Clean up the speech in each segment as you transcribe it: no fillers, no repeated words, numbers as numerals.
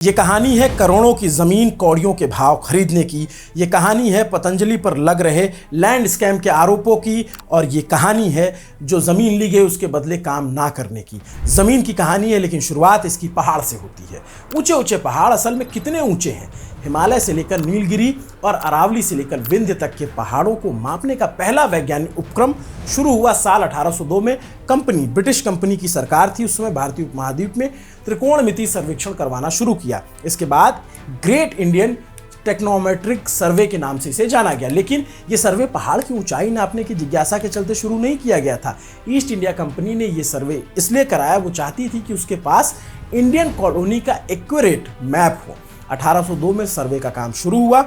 ये कहानी है करोड़ों की जमीन कौड़ियों के भाव खरीदने की। ये कहानी है पतंजलि पर लग रहे लैंड स्कैम के आरोपों की। और ये कहानी है जो जमीन ली गई उसके बदले काम ना करने की। जमीन की कहानी है, लेकिन शुरुआत इसकी पहाड़ से होती है। ऊंचे ऊंचे पहाड़ असल में कितने ऊंचे हैं? हिमालय से लेकर नीलगिरी और अरावली से लेकर विंध्य तक के पहाड़ों को मापने का पहला वैज्ञानिक उपक्रम शुरू हुआ साल 1802 में। ब्रिटिश कंपनी की सरकार थी उस समय। भारतीय उपमहाद्वीप में त्रिकोणमिति सर्वेक्षण करवाना शुरू किया। इसके बाद ग्रेट इंडियन टेक्नोमेट्रिक सर्वे के नाम से इसे जाना गया। लेकिन यह सर्वे पहाड़ की ऊंचाई नापने की जिज्ञासा के चलते शुरू नहीं किया गया था। ईस्ट इंडिया कंपनी ने यह सर्वे इसलिए कराया, वो चाहती थी कि उसके पास इंडियन कॉलोनी का एक्यूरेट मैप हो। 1802 में सर्वे का काम शुरू हुआ।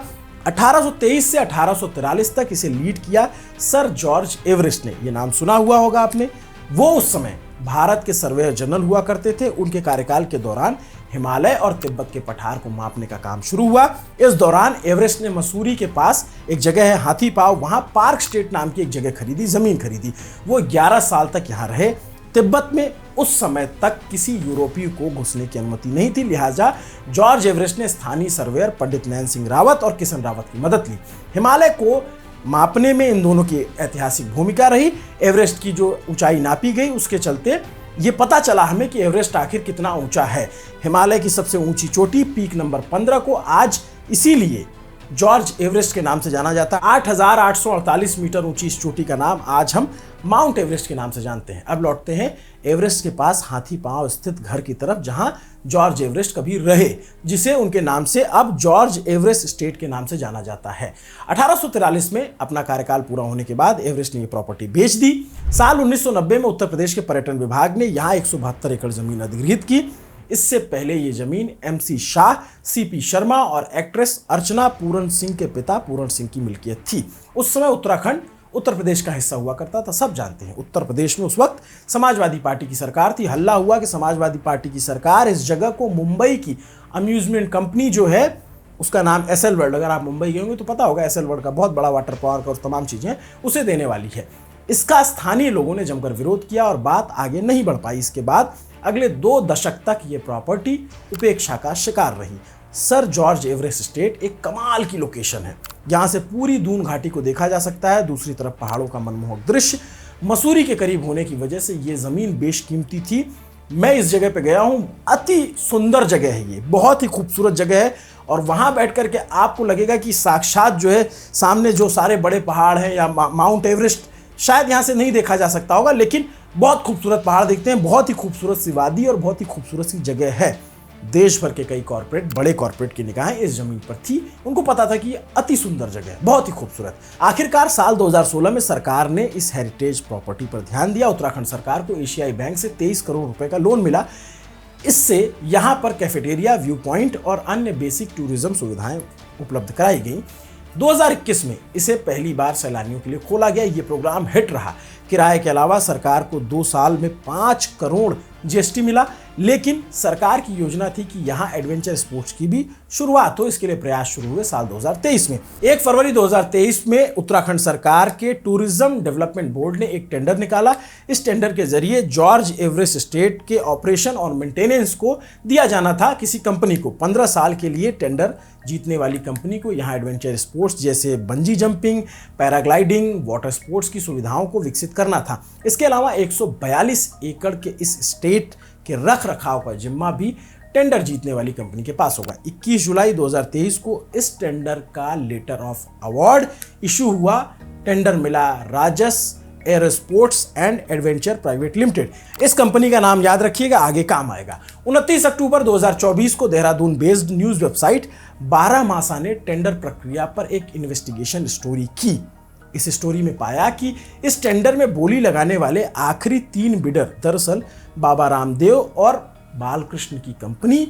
1823 से 1843 तक इसे लीड किया सर जॉर्ज एवरेस्ट ने। यह नाम सुना हुआ होगा आपने। वो उस समय भारत के सर्वेयर जनरल हुआ करते थे। उनके कार्यकाल के दौरान हिमालय और तिब्बत के पठार को मापने का काम शुरू हुआ। इस दौरान एवरेस्ट ने मसूरी के पास एक जगह है हाथी पाव, वहां पार्क स्टेट नाम की एक जगह खरीदी, जमीन खरीदी। वो 11 साल तक यहां रहे। तिब्बत में उस समय तक किसी यूरोपीय को घुसने की अनुमति नहीं थी, लिहाजा जॉर्ज एवरेस्ट ने स्थानीय सर्वेयर पंडित नैन सिंह रावत और किशन रावत की मदद ली। हिमालय को मापने में इन दोनों की ऐतिहासिक भूमिका रही। एवरेस्ट की जो ऊंचाई नापी गई उसके चलते ये पता चला हमें कि एवरेस्ट आखिर कितना ऊंचा है। हिमालय की सबसे ऊंची चोटी पीक नंबर 15 को आज इसीलिए जॉर्ज एवरेस्ट के नाम से जाना जाता है। 8,848 मीटर ऊंची इस चोटी का नाम आज हम माउंट एवरेस्ट के नाम से जानते हैं। अब लौटते हैं एवरेस्ट के पास हाथी पांव स्थित घर की तरफ, जहां जॉर्ज एवरेस्ट कभी रहे, जिसे उनके नाम से अब जॉर्ज एवरेस्ट स्टेट के नाम से जाना जाता है। 1843 में अपना कार्यकाल पूरा होने के बाद एवरेस्ट ने यह प्रॉपर्टी बेच दी। साल 1990 में उत्तर प्रदेश के पर्यटन विभाग ने यहां 172 एकड़ जमीन अधिग्रहित की। इससे पहले ये जमीन MC शाह, CP शर्मा और एक्ट्रेस अर्चना पूरन सिंह के पिता पूरन सिंह की मिल्कियत थी। उस समय उत्तराखंड उत्तर प्रदेश का हिस्सा हुआ करता था, सब जानते हैं। उत्तर प्रदेश में उस वक्त समाजवादी पार्टी की सरकार थी। हल्ला हुआ कि समाजवादी पार्टी की सरकार इस जगह को मुंबई की अम्यूजमेंट कंपनी जो है उसका नाम SL वर्ल्ड, अगर आप मुंबई गए होंगे तो पता होगा SL वर्ल्ड का बहुत बड़ा वाटर पार्क और तमाम चीजें उसे देने वाली है। इसका स्थानीय लोगों ने जमकर विरोध किया और बात आगे नहीं बढ़ पाई। इसके बाद अगले 2 दशक तक ये प्रॉपर्टी उपेक्षा का शिकार रही। सर जॉर्ज एवरेस्ट स्टेट एक कमाल की लोकेशन है। यहाँ से पूरी दून घाटी को देखा जा सकता है, दूसरी तरफ पहाड़ों का मनमोहक दृश्य। मसूरी के करीब होने की वजह से ये जमीन बेशकीमती थी। मैं इस जगह पे गया हूँ, अति सुंदर जगह है, ये बहुत ही खूबसूरत जगह है। और वहां बैठ करके आपको लगेगा कि साक्षात जो है सामने जो सारे बड़े पहाड़ हैं या माउंट एवरेस्ट शायद यहाँ से नहीं देखा जा सकता होगा, लेकिन बहुत खूबसूरत पहाड़ दिखते हैं, बहुत ही खूबसूरत सी वादी और बहुत ही खूबसूरत सी जगह है। देश भर के कई कॉर्पोरेट, बड़े कॉर्पोरेट की निगाहें इस जमीन पर थी। उनको पता था कि ये अति सुंदर जगह है, बहुत ही खूबसूरत। आखिरकार साल 2016 में सरकार ने इस हेरिटेज प्रॉपर्टी पर ध्यान दिया। उत्तराखंड सरकार को एशियाई बैंक से 23 करोड़ रुपए का लोन मिला। इससे यहां पर कैफेटेरिया, व्यू पॉइंट और अन्य बेसिक टूरिज्म सुविधाएं उपलब्ध कराई गई। 2021 में इसे पहली बार सैलानियों के लिए खोला गया। ये प्रोग्राम हिट रहा। किराए के अलावा सरकार को 2 साल में 5 करोड़ GST मिला। लेकिन सरकार की योजना थी कि यहाँ एडवेंचर स्पोर्ट्स की भी शुरुआत हो। इसके लिए प्रयास शुरू हुए साल 2023 में। 1 फरवरी 2023 में उत्तराखंड सरकार के टूरिज्म डेवलपमेंट बोर्ड ने एक टेंडर निकाला। इस टेंडर के जरिए जॉर्ज एवरेस्ट स्टेट के ऑपरेशन और मेंटेनेंस को दिया जाना था किसी कंपनी को। 15 साल के लिए टेंडर जीतने वाली कंपनी को यहाँ एडवेंचर स्पोर्ट्स जैसे bungee jumping, paragliding, water sports की सुविधाओं को विकसित करना था। इसके अलावा 142 एकड़ के इस स्टेट के रख रखाव का जिम्मा भी टेंडर जीतने वाली कंपनी के पास होगा। 21 जुलाई 2023 को इस टेंडर का लेटर ऑफ अवार्ड इशू हुआ। टेंडर मिला राजस एयरस्पोर्ट्स एंड एडवेंचर प्राइवेट लिमिटेड। इस कंपनी का नाम याद रखिएगा, आगे काम आएगा। 29 अक्टूबर 2024 को देहरादून बेस्ड न्यूज वेबसाइट 12 मासा ने टेंडर प्रक्रिया पर एक इन्वेस्टिगेशन स्टोरी की। इस स्टोरी में पाया कि इस टेंडर में बोली लगाने वाले आखिरी 3 बिडर दरअसल बाबा रामदेव और बालकृष्ण की कंपनी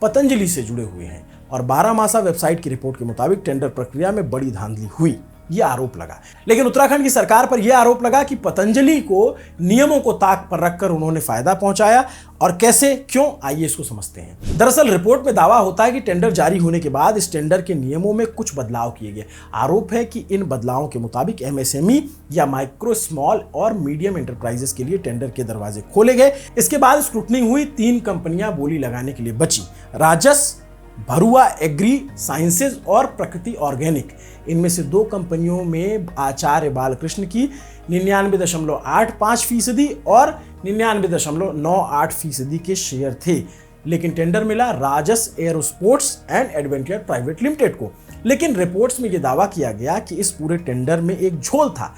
पतंजलि से जुड़े हुए हैं। और 12 मासा वेबसाइट की रिपोर्ट के मुताबिक टेंडर प्रक्रिया में बड़ी धांधली हुई। ये आरोप लगा। लेकिन उत्तराखंड की सरकार पर यह आरोप लगा कि पतंजलि को नियमों को ताक पर रखकर उन्होंने फायदा पहुंचाया। और कैसे, क्यों, आइए इसको समझते हैं। दरअसल रिपोर्ट में दावा होता है कि टेंडर जारी होने के बाद इस टेंडर के नियमों में कुछ बदलाव किए गए। आरोप है कि इन बदलावों के मुताबिक एमएसएमई या माइक्रो, स्मॉल और मीडियम एंटरप्राइजेस के लिए टेंडर के दरवाजे खोले गए। इसके बाद स्क्रूटनी हुई, 3 कंपनियां बोली लगाने के लिए बची। राजस, भरुआ एग्री साइंसेज और प्रकृति ऑर्गेनिक। इनमें से 2 कंपनियों में आचार्य बालकृष्ण की 99.85% और 99.98% के शेयर थे। लेकिन टेंडर मिला राजस aerosports and adventure private limited को। लेकिन रिपोर्ट्स में यह दावा किया गया कि इस पूरे टेंडर में एक झोल था।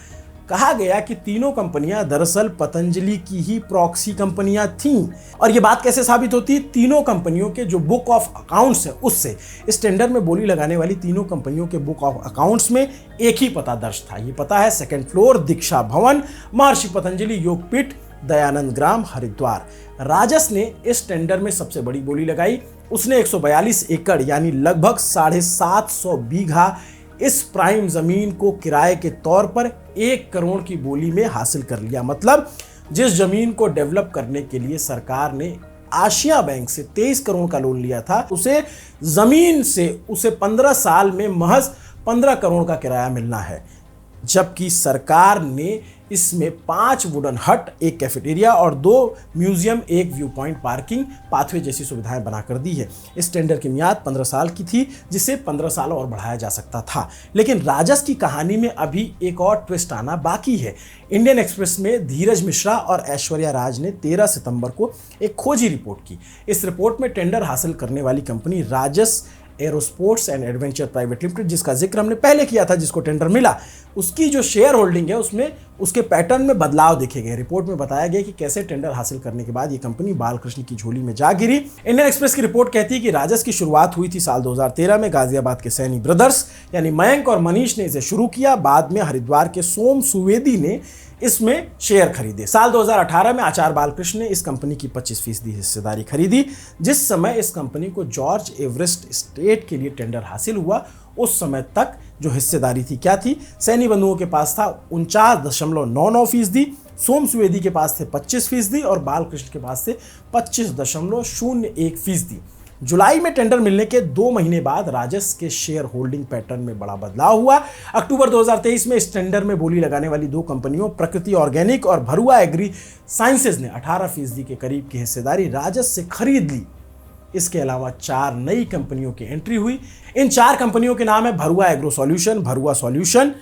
कहा गया कि तीनों कंपनियां दरअसल पतंजलि की ही प्रॉक्सी कंपनियां थीं। और यह बात कैसे साबित होती है? तीनों कंपनियों के जो बुक ऑफ अकाउंट्स है उससे। इस टेंडर में बोली लगाने वाली तीनों कंपनियों के बुक ऑफ अकाउंट्स में एक ही पता दर्ज था। यह पता है 2nd फ्लोर, दीक्षा भवन, महर्षि पतंजलि योगपीठ, दयानंद ग्राम, हरिद्वार। राजस ने इस टेंडर में सबसे बड़ी बोली लगाई। उसने 142 एकड़ यानी लगभग 750 बीघा इस प्राइम जमीन को किराए के तौर पर 1 करोड़ की बोली में हासिल कर लिया। मतलब जिस जमीन को डेवलप करने के लिए सरकार ने आशिया बैंक से 23 करोड़ का लोन लिया था, उसे जमीन से उसे 15 साल में महज 15 करोड़ का किराया मिलना है। जबकि सरकार ने इसमें 5 वुडन हट, 1 कैफेटेरिया और 2 museum, 1 view point, parking, pathway जैसी सुविधाएं बनाकर दी है। इस टेंडर की मियाद 15 साल की थी, जिसे 15 साल और बढ़ाया जा सकता था। लेकिन राजस की कहानी में अभी एक और ट्विस्ट आना बाकी है। इंडियन एक्सप्रेस में धीरज मिश्रा और ऐश्वर्या राज ने 13 सितंबर को एक खोजी रिपोर्ट की। इस रिपोर्ट में टेंडर हासिल करने वाली company Rajas aerosports and adventure private limited, जिसका जिक्र हमने पहले किया था, जिसको टेंडर मिला, उसकी जो शेयर होल्डिंग है उसमें उसके पैटर्न में बदलाव देखे गए। रिपोर्ट में बताया गया कि कैसे टेंडर हासिल करने के बाद ये कंपनी बालकृष्ण की झोली में जा गिरी। इंडियन एक्सप्रेस की रिपोर्ट कहती है कि राजस की शुरुआत हुई थी साल 2013 में। गाजियाबाद के सैनी ब्रदर्स यानी मयंक और मनीष ने इसे शुरू किया। बाद में हरिद्वार के सोम सुवेदी ने इसमें शेयर खरीदे। साल 2018 में आचार्य बालकृष्ण ने इस कंपनी की 25% हिस्सेदारी खरीदी। जिस समय इस कंपनी को जॉर्ज एवरेस्ट एस्टेट के लिए टेंडर हासिल हुआ, उस समय तक जो हिस्सेदारी थी क्या थी? सैनी बंधुओं के पास था 49.99%, सोम सुवेदी के पास थे 25% और बालकृष्ण के पास थे 25.01%। जुलाई में टेंडर मिलने के 2 महीने बाद राजस के शेयर होल्डिंग पैटर्न में बड़ा बदलाव हुआ। अक्टूबर 2023 में इस टेंडर में बोली लगाने वाली 2 कंपनियों प्रकृति ऑर्गेनिक और भरुआ एग्री साइंसेज ने 18% के करीब की हिस्सेदारी राजस से खरीद ली। इसके अलावा 4 नई कंपनियों की एंट्री हुई। इन 4 कंपनियों के नाम है भरुआ एग्रो सॉल्यूशन, भरुआ solution,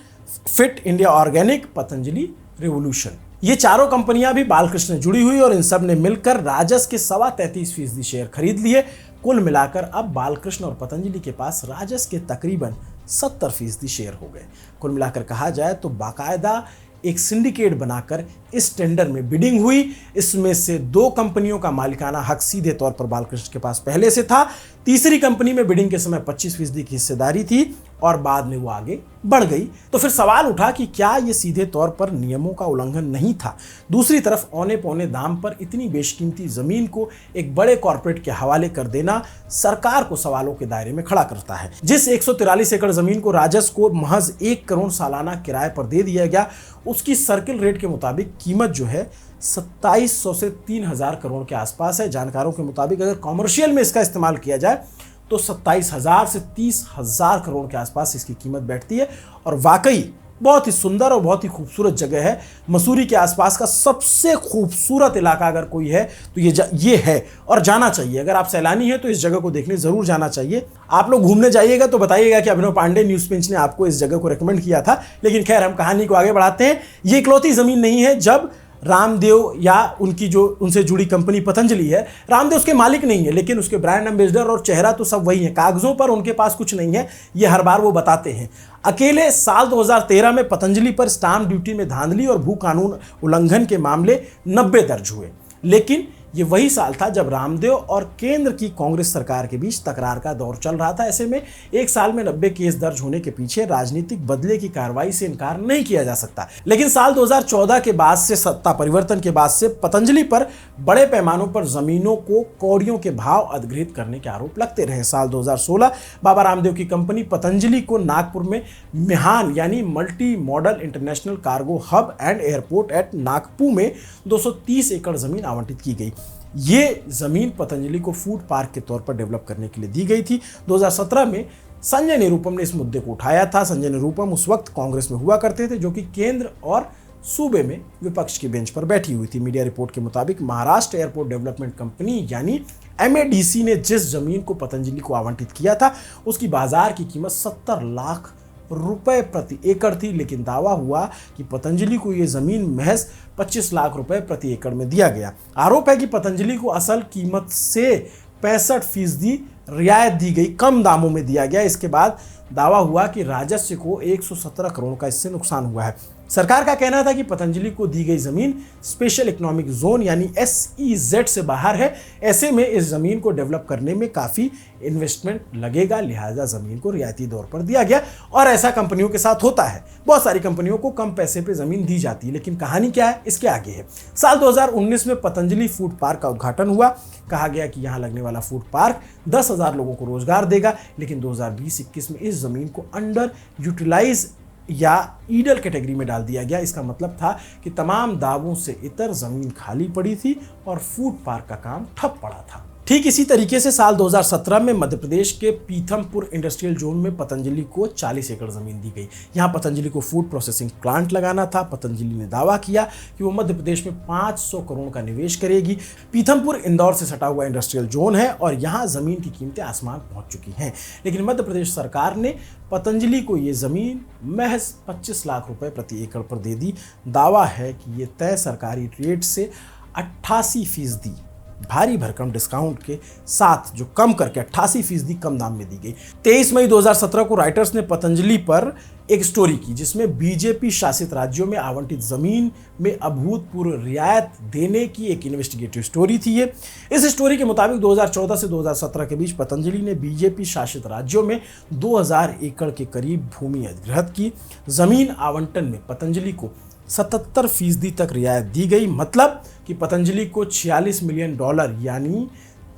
fit India organic, Patanjali revolution. ये चारों कंपनियां भी बालकृष्ण से जुड़ी हुई और इन सब ने मिलकर राजस के 33.25% शेयर खरीद लिए। कुल मिलाकर अब बालकृष्ण और पतंजलि के पास राजस के तकरीबन 70% शेयर हो गए। कुल मिलाकर कहा जाए तो बाकायदा एक सिंडिकेट बनाकर इस टेंडर में बिडिंग हुई। इसमें से 2 कंपनियों का मालिकाना हक सीधे तौर पर बालकृष्ण के पास पहले से था। तीसरी कंपनी में बिडिंग के समय 25% की हिस्सेदारी थी और बाद में वो आगे बढ़ गई। तो फिर सवाल उठा कि क्या ये सीधे तौर पर नियमों का उल्लंघन नहीं था? दूसरी तरफ औने पौने दाम पर इतनी बेशकीमती जमीन को एक बड़े कॉर्पोरेट के हवाले कर देना सरकार को सवालों के दायरे में खड़ा करता है। जिस 143 एकड़ जमीन को राजस को महज 1 करोड़ सालाना किराए पर दे दिया गया, उसकी सर्किल रेट के मुताबिक कीमत जो है 2700 से 3000 करोड़ के आसपास है। जानकारों के मुताबिक अगर कॉमर्शियल में इसका इस्तेमाल किया जाए तो 27,000 से 30,000 करोड़ के आसपास इसकी कीमत बैठती है। और वाकई बहुत ही सुंदर और बहुत ही खूबसूरत जगह है। मसूरी के आसपास का सबसे खूबसूरत इलाका अगर कोई है तो ये है और जाना चाहिए। अगर आप सैलानी हैं तो इस जगह को देखने जरूर जाना चाहिए। आप लोग घूमने जाइएगा तो बताइएगा कि अभिनव पांडे न्यूज़ पिंच ने आपको इस जगह को रेकमेंड किया था। लेकिन खैर, हम कहानी को आगे बढ़ाते हैं। ये इकलौती ज़मीन नहीं है जब रामदेव या उनकी जो उनसे जुड़ी कंपनी पतंजलि है, रामदेव उसके मालिक नहीं है, लेकिन उसके ब्रांड एम्बेसडर और चेहरा तो सब वही है। कागजों पर उनके पास कुछ नहीं है, ये हर बार वो बताते हैं। अकेले साल 2013 में पतंजलि पर स्टाम्प ड्यूटी में धांधली और भू कानून उल्लंघन के मामले 90 दर्ज हुए। लेकिन ये वही साल था जब रामदेव और केंद्र की कांग्रेस सरकार के बीच तकरार का दौर चल रहा था। ऐसे में एक साल में 90 केस दर्ज होने के पीछे राजनीतिक बदले की कार्रवाई से इनकार नहीं किया जा सकता। लेकिन साल 2014 के बाद से, सत्ता परिवर्तन के बाद से पतंजलि पर बड़े पैमानों पर जमीनों को कौड़ियों के भाव अधिग्रहित करने के आरोप लगते रहे। साल 2016 बाबा रामदेव की कंपनी पतंजलि को नागपुर में मिहान यानी multi modal international cargo hub and airport at Nagpur में 230 एकड़ जमीन आवंटित की गई। ये जमीन पतंजलि को फूड पार्क के तौर पर डेवलप करने के लिए दी गई थी। 2017 में संजय निरुपम ने इस मुद्दे को उठाया था। संजय निरुपम उस वक्त कांग्रेस में हुआ करते थे, जो कि केंद्र और सूबे में विपक्ष की बेंच पर बैठी हुई थी। मीडिया रिपोर्ट के मुताबिक महाराष्ट्र एयरपोर्ट डेवलपमेंट कंपनी यानी MADC ने जिस जमीन को पतंजलि को आवंटित किया था उसकी बाजार की कीमत 70 लाख रुपए प्रति एकड़ थी, लेकिन दावा हुआ कि पतंजलि को यह जमीन महज 25 लाख रुपए प्रति एकड़ में दिया गया। आरोप है कि पतंजलि को असल कीमत से 65% रियायत दी गई, कम दामों में दिया गया। इसके बाद दावा हुआ कि राजस्व को 117 करोड़ का इससे नुकसान हुआ है। सरकार का कहना था कि पतंजलि को दी गई जमीन स्पेशल इकोनॉमिक जोन यानी SEZ से बाहर है। ऐसे में इस जमीन को डेवलप करने में काफी इन्वेस्टमेंट लगेगा, लिहाजा जमीन को रियायती दौर पर दिया गया। और ऐसा कंपनियों के साथ होता है, बहुत सारी कंपनियों को कम पैसे पे जमीन दी जाती है। लेकिन कहानी क्या है, इसके आगे है। साल 2019 में पतंजलि फूड पार्क का उद्घाटन हुआ। कहा गया कि यहां लगने वाला फूड पार्क 10,000 लोगों को रोजगार देगा। लेकिन 2020-21 में इस जमीन को अंडर यूटिलाइज या ईडल कैटेगरी में डाल दिया गया। इसका मतलब था कि तमाम दावों से इतर जमीन खाली पड़ी थी और फूड पार्क का काम ठप पड़ा था। ठीक इसी तरीके से साल 2017 में मध्य प्रदेश के पीथमपुर इंडस्ट्रियल जोन में पतंजलि को 40 एकड़ जमीन दी गई। यहां पतंजलि को फूड प्रोसेसिंग प्लांट लगाना था। पतंजलि ने दावा किया कि वो मध्य प्रदेश में 500 करोड़ का निवेश करेगी। पीथमपुर इंदौर से सटा हुआ इंडस्ट्रियल जोन है और यहां जमीन की कीमतें आसमान पहुंच चुकी हैं। लेकिन मध्य प्रदेश सरकार ने पतंजलि को ये जमीन महज 25 लाख रुपए प्रति एकड़ पर दे दी। दावा है कि ये तय सरकारी रेट से 88% भारी भरकम डिस्काउंट के साथ, जो कम करके 88% कम दाम में दी गई। 23 मई 2017 को राइटर्स ने पतंजलि पर एक स्टोरी की जिसमें बीजेपी शासित राज्यों में आवंटित जमीन में अभूतपूर्व रियायत देने की एक इन्वेस्टिगेटिव स्टोरी थी ये। इस स्टोरी के मुताबिक 2014 से 2017 के बीच पतंजलि ने बीजेपी शासित राज्यों में 2000 एकड़ के करीब भूमि अधिग्रहित की। जमीन आवंटन में पतंजलि को 77% तक रियायत दी गई। मतलब कि पतंजलि को $46 मिलियन यानी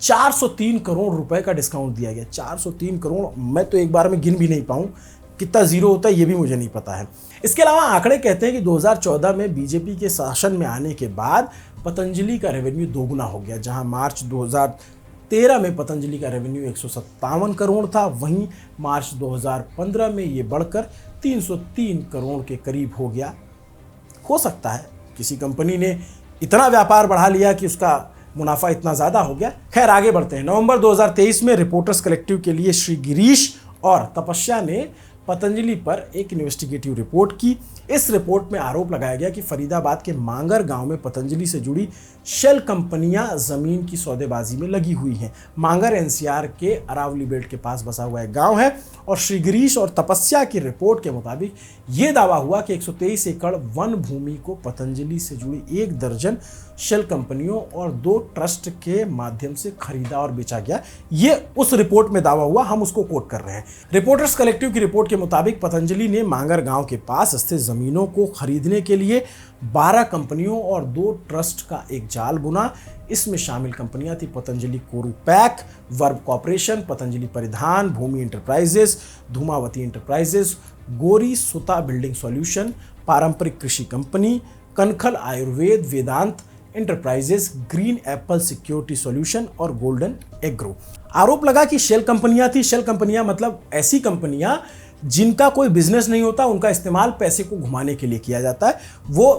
403 करोड़ रुपए का डिस्काउंट दिया गया। 403 करोड़, मैं तो एक बार में गिन भी नहीं पाऊं कितना जीरो होता है, ये भी मुझे नहीं पता है। इसके अलावा आंकड़े कहते हैं कि 2014 में बीजेपी के शासन में आने के बाद पतंजलि का रेवेन्यू दोगुना हो गया। जहां मार्च 2013 में पतंजलि का रेवेन्यू 157 करोड़ था, वहीं मार्च 2015 में ये बढ़कर 303 करोड़ के करीब हो गया। हो सकता है किसी कंपनी ने इतना व्यापार बढ़ा लिया कि उसका मुनाफा इतना ज़्यादा हो गया। खैर, आगे बढ़ते हैं। नवंबर 2023 में रिपोर्टर्स कलेक्टिव के लिए श्री गिरीश और तपस्या ने पतंजलि पर एक इन्वेस्टिगेटिव रिपोर्ट की। इस रिपोर्ट में आरोप लगाया गया कि फरीदाबाद के मांगर गांव में पतंजलि से जुड़ी शेल कंपनियां जमीन की सौदेबाजी में लगी हुई हैं। मांगर NCR के अरावली बेल्ट के पास बसा हुआ एक गांव है और श्री गिरीश और तपस्या की रिपोर्ट के मुताबिक यह दावा हुआ कि 123 एकड़ वन भूमि को पतंजलि से जुड़ी 1 दर्जन शेल कंपनियों और 2 ट्रस्ट के माध्यम से खरीदा और बेचा गया। ये उस रिपोर्ट में दावा हुआ, हम उसको कोट कर रहे हैं। रिपोर्टर्स कलेक्टिव की रिपोर्ट के मुताबिक पतंजलि ने मांगर गांव के पास स्थित जमीनों को खरीदने के लिए 12 कंपनियों और 2 ट्रस्ट का एक जाल बुना। इसमें शामिल कंपनियां थी पतंजलि कोरू पैक, वर्ब कॉर्पोरेशन, पतंजलि परिधान, भूमि इंटरप्राइजेस, धूमावती इंटरप्राइजेस, गोरी सुता building solution, Paramparik Krishi company, Kankhal Ayurveda Vedanta enterprises, green apple security solution और गोल्डन एग्रो। आरोप लगा कि शेल कंपनियां थी। शेल कंपनियां मतलब ऐसी कंपनियां जिनका कोई बिजनेस नहीं होता, उनका इस्तेमाल पैसे को घुमाने के लिए किया जाता है, वो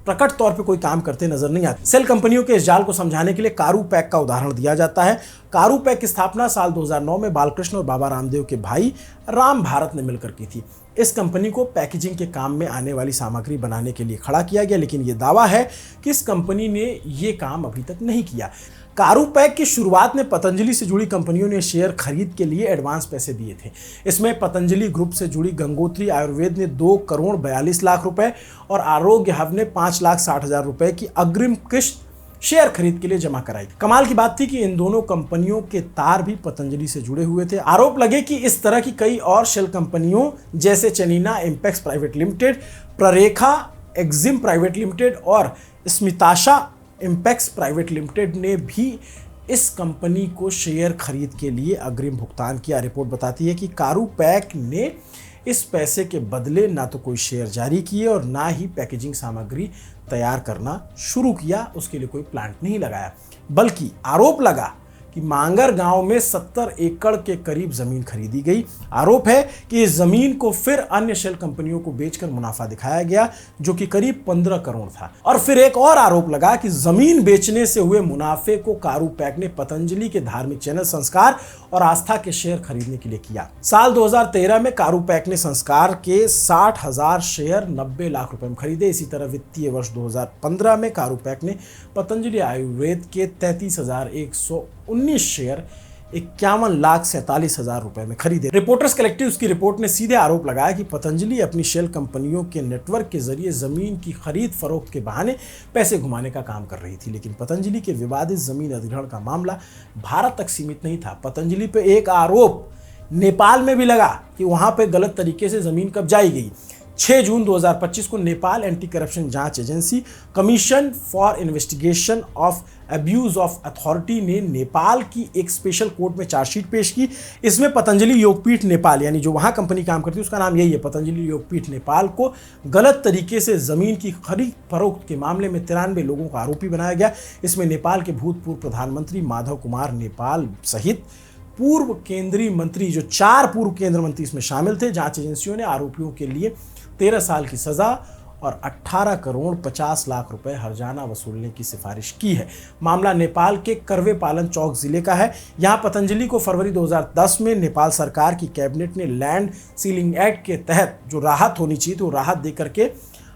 प्रकट तौर पे कोई काम करते नजर नहीं आते। सेल कंपनियों के इस जाल को समझाने के लिए कारू पैक का उदाहरण दिया जाता है। कारू पैक की स्थापना साल 2009 में बालकृष्ण और बाबा रामदेव के भाई राम भारत ने मिलकर की थी। इस कंपनी को पैकेजिंग के काम में आने वाली सामग्री बनाने के लिए खड़ा किया गया, लेकिन यह दावा है कि इस कंपनी ने यह काम अभी तक नहीं किया। कारू पैक की शुरुआत में पतंजलि से जुड़ी कंपनियों ने शेयर खरीद के लिए एडवांस पैसे दिए थे। इसमें पतंजलि ग्रुप से जुड़ी गंगोत्री आयुर्वेद ने 2 करोड़ 42 लाख रुपए और आरोग्य हब ने 5,60,000 रुपए की अग्रिम किश्त शेयर खरीद के लिए जमा कराई। कमाल की बात थी कि इन दोनों कंपनियों के तार भी पतंजलि से जुड़े हुए थे। आरोप लगे कि इस तरह की कई और शेल कंपनियों जैसे चनीना Impex private limited, प्ररेखा Exim private limited और स्मिताशा इंपेक्स प्राइवेट लिमिटेड ने भी इस कंपनी को शेयर खरीद के लिए अग्रिम भुगतान किया। रिपोर्ट बताती है कि कारूपैक ने इस पैसे के बदले ना तो कोई शेयर जारी किए और ना ही पैकेजिंग सामग्री तैयार करना शुरू किया, उसके लिए कोई प्लांट नहीं लगाया। बल्कि आरोप लगा कि मांगर गांव में 70 एकड़ के करीब जमीन खरीदी गई। आरोप है कि इस जमीन को फिर अन्य शेल कंपनियों को बेचकर मुनाफा दिखाया गया, जो कि करीब 15 करोड़ था। और फिर एक और आरोप लगा कि जमीन बेचने से हुए मुनाफे को कारूपैक ने पतंजलि के धार्मिक चैनल संस्कार और आस्था के शेयर खरीदने के लिए किया। साल 2013 में कारूपैक ने संस्कार के 60,000 शेयर 90 लाख रुपए में खरीदे। इसी तरह वित्तीय वर्ष 2015 में कारूपैक ने पतंजलि आयुर्वेद के 33,119 शेयर 51,47,000 रुपए में खरीदे। रिपोर्टर्स कलेक्टिव की रिपोर्ट ने सीधे आरोप लगाया कि पतंजलि अपनी शेल कंपनियों के नेटवर्क के जरिए जमीन की खरीद फरोख्त के बहाने पैसे घुमाने का काम कर रही थी। लेकिन पतंजलि के विवादित जमीन अधिग्रहण का मामला भारत तक सीमित नहीं था। पतंजलि पे एक आरोप नेपाल में भी लगा कि वहां पे गलत तरीके से जमीन कब्जाई गई। 6 जून 2025 को नेपाल एंटी करप्शन जांच agency commission for investigation of abuse of authority ने नेपाल की एक स्पेशल कोर्ट में चार्जशीट पेश की। इसमें पतंजलि योगपीठ नेपाल, यानी जो वहां कंपनी काम करती है उसका नाम यही है, पतंजलि योगपीठ नेपाल, को गलत तरीके से जमीन की खरीद फरोख्त के मामले में 93 लोगों को आरोपी बनाया गया। इसमें नेपाल के भूतपूर्व प्रधानमंत्री माधव कुमार नेपाल सहित पूर्व केंद्रीय मंत्री, जो 4 पूर्व केंद्रीय मंत्री इसमें शामिल थे। जांच एजेंसियों ने आरोपियों के लिए 13 साल की सजा और 18 करोड़ 50 लाख रुपए हर्जाना वसूलने की सिफारिश की है। मामला नेपाल के करवे पालन चौक जिले का है। यहां पतंजलि को फरवरी 2010 में नेपाल सरकार की कैबिनेट ने लैंड सीलिंग एक्ट के तहत जो राहत होनी चाहिए तो राहत देकर के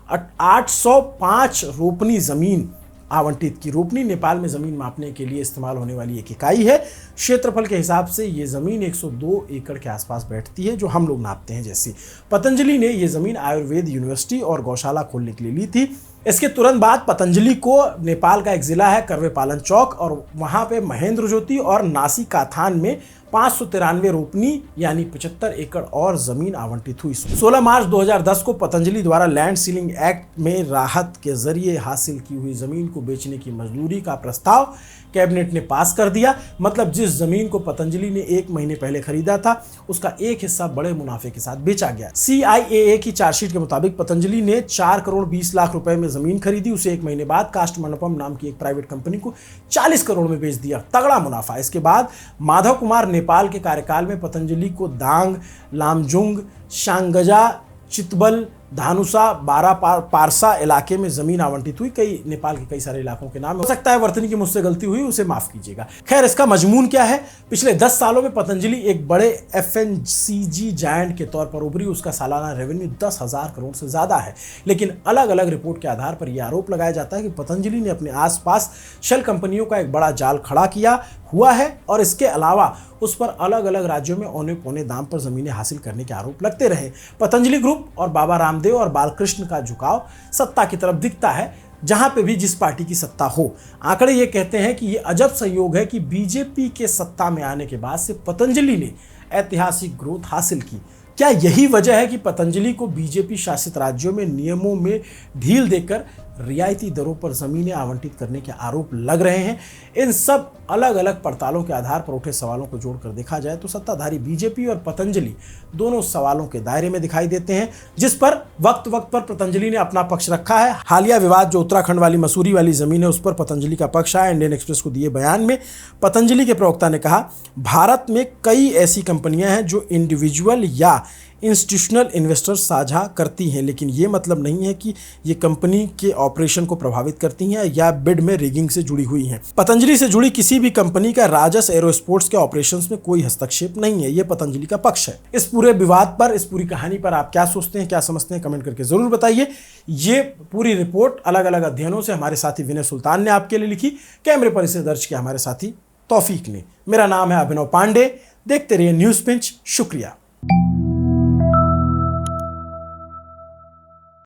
805 रोपनी जमीन आवंटित की। रोपनी नेपाल में जमीन मापने के लिए इस्तेमाल होने वाली एक इकाई है। क्षेत्रफल के हिसाब से ये जमीन 102 एकड़ के आसपास बैठती है, जो हम लोग नापते हैं जैसी। पतंजलि ने ये जमीन आयुर्वेद यूनिवर्सिटी और गौशाला खोलने के लिए ली थी। इसके तुरंत बाद पतंजलि को नेपाल का एक जिला है करवे पालन चौक, और वहां पे महेंद्र ज्योति और नासी काथान में 593 रोपनी यानी 75 एकड़ और जमीन आवंटित हुई। 16 मार्च 2010 को पतंजलि द्वारा लैंड सीलिंग एक्ट में राहत के जरिए हासिल की हुई जमीन को बेचने की मंजूरी का प्रस्ताव कैबिनेट ने पास कर दिया। मतलब जिस जमीन को पतंजलि ने 1 महीने पहले खरीदा था उसका एक हिस्सा बड़े मुनाफे के साथ बेचा गया। CIAA की चार्जशीट के मुताबिक पतंजलि ने 4 करोड़ 20 लाख रुपए में जमीन खरीदी। उसे 1 महीने बाद कास्ट मंडपम नाम की एक प्राइवेट कंपनी को 40 करोड़ में बेच दिया। तगड़ा मुनाफा। इसके बाद माधव कुमार नेपाल के कार्यकाल में पतंजलि को दांग, लामजुंग, शांगजा, चितबल, धानुषा, बारा पारसा इलाके में जमीन आवंटित हुई। कई नेपाल के कई सारे इलाकों के नाम हो सकता है वर्तनी की मुझसे गलती हुई, उसे माफ कीजिएगा। खैर, इसका मजमून क्या है? पिछले 10 सालों में पतंजलि एक बड़े FMCG जायंट के तौर पर उभरी। उसका सालाना रेवेन्यू 10,000 करोड़ से ज्यादा है। लेकिन अलग अलग रिपोर्ट के आधार पर यह आरोप लगाया जाता है कि पतंजलि ने अपने आसपास शेल कंपनियों का एक बड़ा जाल खड़ा किया हुआ है और इसके अलावा उस पर अलग अलग राज्यों में औने पौने दाम पर जमीनें हासिल करने के आरोप लगते रहे। पतंजलि ग्रुप और बाबा रामदेव और बालकृष्ण का झुकाव सत्ता की तरफ दिखता है, जहां पे भी जिस पार्टी की सत्ता हो। आंकड़े ये कहते हैं कि ये अजब संयोग है कि बीजेपी के सत्ता में आने के बाद से पतंजलि ने ऐतिहासिक ग्रोथ हासिल की। क्या यही वजह है कि पतंजलि को बीजेपी शासित राज्यों में नियमों में ढील देकर रियायती दरों पर जमीनें आवंटित करने के आरोप लग रहे हैं? इन सब अलग अलग पड़तालों के आधार पर उठे सवालों को जोड़कर देखा जाए तो सत्ताधारी बीजेपी और पतंजलि दोनों सवालों के दायरे में दिखाई देते हैं, जिस पर वक्त वक्त पर पतंजलि ने अपना पक्ष रखा है। हालिया विवाद जो उत्तराखंड वाली मसूरी वाली जमीन है उस पर पतंजलि का पक्ष आया। इंडियन एक्सप्रेस को दिए बयान में पतंजलि के प्रवक्ता ने कहा, भारत में कई ऐसी कंपनियां हैं जो इंडिविजुअल या इंस्टीट्यूशनल इन्वेस्टर्स साझा करती हैं, लेकिन ये मतलब नहीं है कि ये कंपनी के ऑपरेशन को प्रभावित करती हैं या बिड में रिगिंग से जुड़ी हुई हैं। पतंजलि से जुड़ी किसी भी कंपनी का राजस एरोस्पोर्ट्स के ऑपरेशंस में कोई हस्तक्षेप नहीं है, ये पतंजलि का पक्ष है। इस पूरे विवाद पर, इस पूरी कहानी पर आप क्या सोचते हैं, क्या समझते हैं, कमेंट करके जरूर बताइए। ये पूरी रिपोर्ट अलग अलग अध्ययनों से हमारे साथी विनय सुल्तान ने आपके लिए लिखी, कैमरे पर इसे दर्ज किया हमारे साथी तौफीक ने। मेरा नाम है अभिनव पांडे। देखते रहिए न्यूज पिंच। शुक्रिया।